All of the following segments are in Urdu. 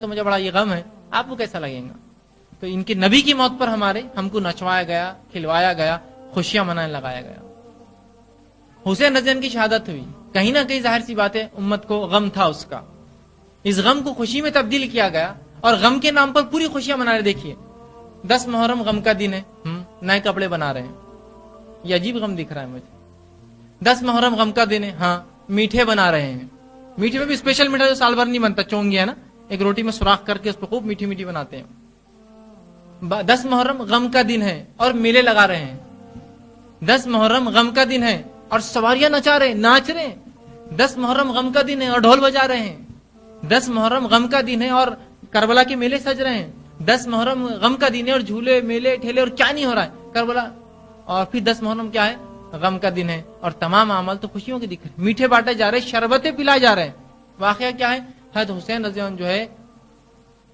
تو مجھے بڑا یہ غم ہے، آپ کو کیسا لگے گا؟ تو ان کے نبی کی موت پر ہم کو نچوایا گیا، کھلوایا گیا، خوشیاں منانے لگایا گیا۔ حسین رضی اللہ عنہ کی شہادت ہوئی، کہیں نہ کہیں ظاہر سی بات ہے امت کو غم تھا اس کا، اس غم کو خوشی میں تبدیل کیا گیا، اور غم کے نام پر پوری خوشیاں منا رہے۔ دیکھیے 10 محرم غم کا دن ہے، نئے کپڑے بنا رہے ہیں، یہ عجیب غم دکھ رہا ہے مجھے۔ 10 محرم غم کا دن ہے، ہاں میٹھے بنا رہے ہیں، میٹھے میں بھی اسپیشل میٹھا جو سال بھر نہیں بنتا، چونگی ہے نا، ایک روٹی میں سوراخ کر کے اس پہ خوب میٹھی میٹھی بناتے ہیں۔ 10 محرم غم کا دن ہے اور میلے لگا رہے ہیں۔ 10 محرم غم کا دن ہے اور سواریاں ناچ رہے ہیں۔ 10 محرم غم کا دن ہے اور ڈھول بجا رہے ہیں۔ 10 محرم غم کا دن ہے اور کربلا کے میلے سج رہے ہیں۔ 10 محرم غم کا دن ہے اور جھولے میلے ٹھیلے اور کیا نہیں ہو رہا ہے کربلا۔ اور پھر 10 محرم کیا ہے؟ غم کا دن ہے اور تمام اعمال تو خوشیوں کے دکھ رہے، میٹھے بانٹے جا رہے، شربتیں پلائے جا رہے ہیں۔ واقعہ کیا ہے؟ حضرت حسین رضی اللہ عنہ جو ہے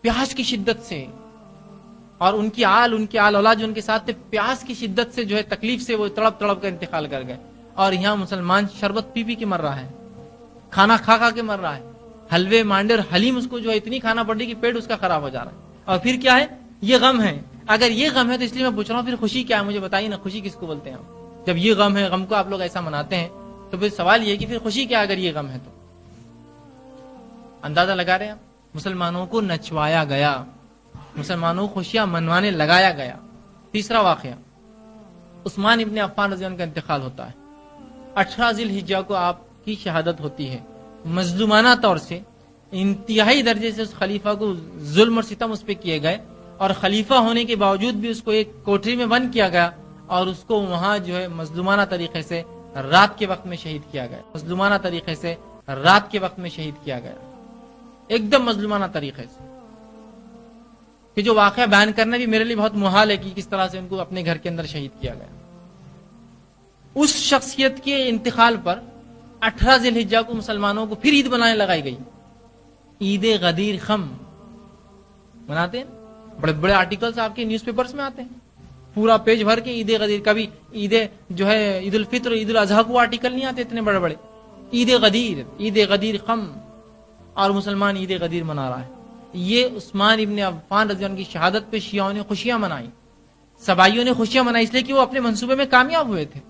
پیاس کی شدت سے، اور ان کی آل اولاد جو ان کے ساتھ تھے، پیاس کی شدت سے جو ہے تکلیف سے وہ تڑپ کر انتقال کر گئے، اور یہاں مسلمان شربت پی کے مر رہا ہے، کھانا کھا کے مر رہا ہے، حلوے مانڈے اور حلیم اس کو جو ہے اتنی کھانا پڑ رہی کہ پیٹ اس کا خراب ہو جا رہا ہے۔ اور پھر کیا ہے؟ یہ غم ہے۔ اگر یہ غم ہے تو اس لیے میں پوچھ رہا ہوں پھر خوشی کیا ہے؟ مجھے بتائیے نا، خوشی کس کو بولتے ہیں ہم؟ جب یہ غم ہے، غم کو آپ لوگ ایسا مناتے ہیں، تو پھر سوال یہ کہ پھر خوشی کیا اگر یہ غم ہے تو؟ اندازہ لگا رہے ہیں؟ مسلمانوں کو نچوایا گیا، مسلمانوں کو خوشیاں منوانے لگایا گیا۔ تیسرا واقعہ، عثمان ابن عفان رضی اللہ عنہ کا انتقال ہوتا ہے۔ 18 ذی الحجہ کو آپ کی شہادت ہوتی ہے، مظلومانہ طور سے، انتہائی درجے سے اس خلیفہ کو ظلم اور ستم اس پہ کیے گئے، اور خلیفہ ہونے کے باوجود بھی اس کو ایک کوٹری میں بند کیا گیا، اور اس کو وہاں جو ہے مظلومانہ طریقے سے رات کے وقت میں شہید کیا گیا، مظلومانہ طریقے سے رات کے وقت میں شہید کیا گیا، ایک دم مظلومانہ طریقے سے، کہ جو واقعہ بیان کرنا بھی میرے لیے بہت محال ہے کہ کس طرح سے ان کو اپنے گھر کے اندر شہید کیا گیا۔ اس شخصیت کے انتقال پر 18 ذی الحجہ کو مسلمانوں کو پھر عید بنانے لگائی گئی، عید غدیر خم مناتے ہیں، بڑے بڑے آرٹیکلز آپ کے نیوز پیپرز میں آتے ہیں، پورا پیج بھر کے عید غدیر، کبھی عید جو ہے عید الفطر عید الاضحیٰ کو آرٹیکل نہیں آتے اتنے بڑے بڑے، عید غدیر خم، اور مسلمان عید غدیر منا رہا ہے۔ یہ عثمان ابن عفان رضی اللہ عنہ کی شہادت پہ شیعوں نے خوشیاں منائی، سبائیوں نے خوشیاں منائی، اس لیے کہ وہ اپنے منصوبے میں کامیاب ہوئے تھے۔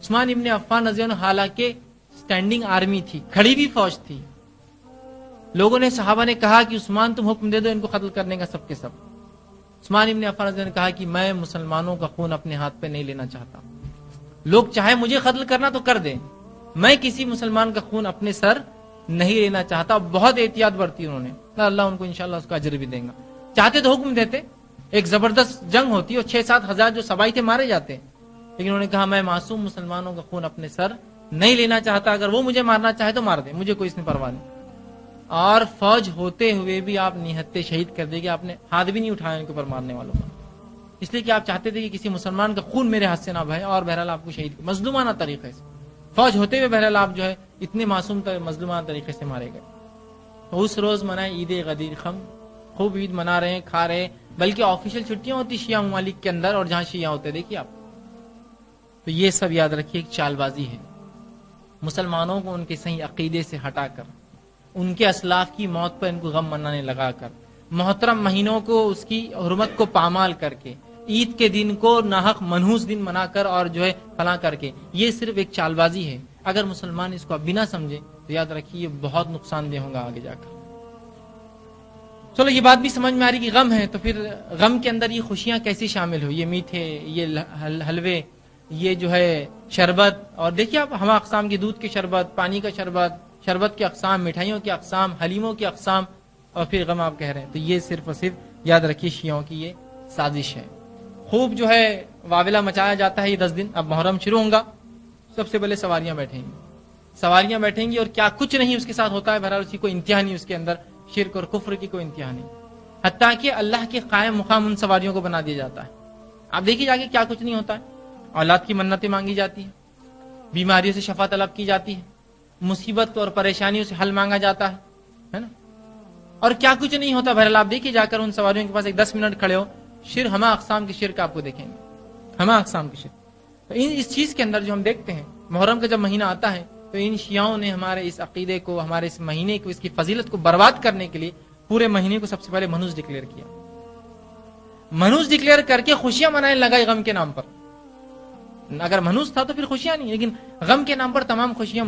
عثمان ابن عفان رضی اللہ عنہ حالانکہ سٹینڈنگ آرمی تھی، کھڑی بھی فوج تھی، لوگوں نے صحابہ نے کہا کہ عثمان تم حکم دے دو ان کو قتل کرنے کا سب کے سب۔ عثمان ابن عفان رضی اللہ عنہ نے کہا کہ میں مسلمانوں کا خون اپنے ہاتھ پہ نہیں لینا چاہتا، لوگ چاہے مجھے قتل کرنا تو کر دیں، میں کسی مسلمان کا خون اپنے سر نہیں لینا چاہتا۔ بہت احتیاط برتی انہوں نے، اللہ ان کو انشاءاللہ اس کا اجر بھی دے گا۔ چاہتے تو حکم دیتے، ایک زبردست جنگ ہوتی اور 6-7 ہزار جو سبائی تھے مارے جاتے، لیکن انہوں نے کہا میں معصوم مسلمانوں کا خون اپنے سر نہیں لینا چاہتا، اگر وہ مجھے مارنا چاہے تو مار دے، مجھے کوئی اس میں پرواہ نہیں۔ اور فوج ہوتے ہوئے بھی آپ نہتے شہید کر دے گی، آپ نے ہاتھ بھی نہیں اٹھایا ان کے اوپر مارنے والوں کا، اس لیے کہ آپ چاہتے تھے کہ کسی مسلمان کا خون میرے ہاتھ سے نہ بہے، اور بہرحال آپ کو شہید مظلومانہ طریقے سے فوج ہوتے ہوئے بہرحال آپ جو ہے اتنے معصوم مظلومانہ طریقے سے مارے گئے۔ تو اس روز منائے عید غدیر خم، خوب عید منا رہے ہیں، کھا رہے ہیں، بلکہ آفیشیل چھٹیاں ہوتی شیعہ ممالک کے اندر، اور جہاں شیعہ ہوتے دیکھیے آپ۔ تو یہ سب یاد رکھیے ایک چال بازی ہے، مسلمانوں کو ان کے صحیح عقیدے سے ہٹا کر، ان کے اسلاف کی موت پر ان کو غم منانے لگا کر، محترم مہینوں کو اس کی حرمت کو پامال کر کے، عید کے دن کو ناحق منحوس دن منا کر اور جو ہے فلاں کر کے، یہ صرف ایک چال بازی ہے۔ اگر مسلمان اس کو اب بنا سمجھے تو یاد رکھیے یہ بہت نقصان دہ ہوگا آگے جا کر۔ چلو یہ بات بھی سمجھ میں آ رہی کہ غم ہے، تو پھر غم کے اندر یہ خوشیاں کیسے شامل ہوئی؟ یہ میٹھے، یہ حلوے، یہ جو ہے شربت، اور دیکھیے آپ ہم اقسام کی دودھ کی شربت، پانی کا شربت، شربت کے اقسام، مٹھائیوں کے اقسام، حلیموں کے اقسام، اور پھر غم آپ کہہ رہے ہیں۔ تو یہ صرف اور صرف یاد رکھیے شیعوں کی یہ سازش ہے۔ خوب جو ہے واویلا مچایا جاتا ہے یہ 10 دن۔ اب محرم شروع ہوگا، سب سے پہلے سواریاں بیٹھیں گی اور کیا کچھ نہیں اس کے ساتھ ہوتا ہے، بہرحال اس کی کوئی انتہا نہیں، اس کے اندر شرک اور کفر کی کوئی انتہا نہیں، حتیٰ کہ اللہ کے قائم مقام ان سواریوں کو بنا دیا جاتا ہے۔ آپ دیکھیے جا کے کیا کچھ نہیں ہوتا ہے، اولاد کی منتیں مانگی جاتی ہیں، بیماریوں سے شفا طلب کی جاتی ہے، مصیبت اور پریشانیوں سے حل مانگا جاتا ہے نا، اور کیا کچھ نہیں ہوتا۔ بہرحال آپ دیکھیے جا کر ان سواریوں کے پاس ایک 10 منٹ کھڑے ہو، ہما اقسام کی شرک آپ کو دیکھیں گے، ہما اقسام کی شرک۔ تو اس چیز کے اندر جو ہم دیکھتے ہیں، محرم کا جب مہینہ آتا ہے تو ان شیعوں نے ہمارے اس عقیدے کو، ہمارے اس مہینے کو، اس کی فضیلت کو برباد کرنے کے لیے پورے مہینے کو سب سے پہلے منحوس ڈکلیئر کیا. منحوس ڈکلیئر کر کے خوشیاں منانے لگا غم کے نام پر. اگر منحوس تھا تو پھر خوشیاں نہیں, لیکن غم کے نام پر تمام خوشیاں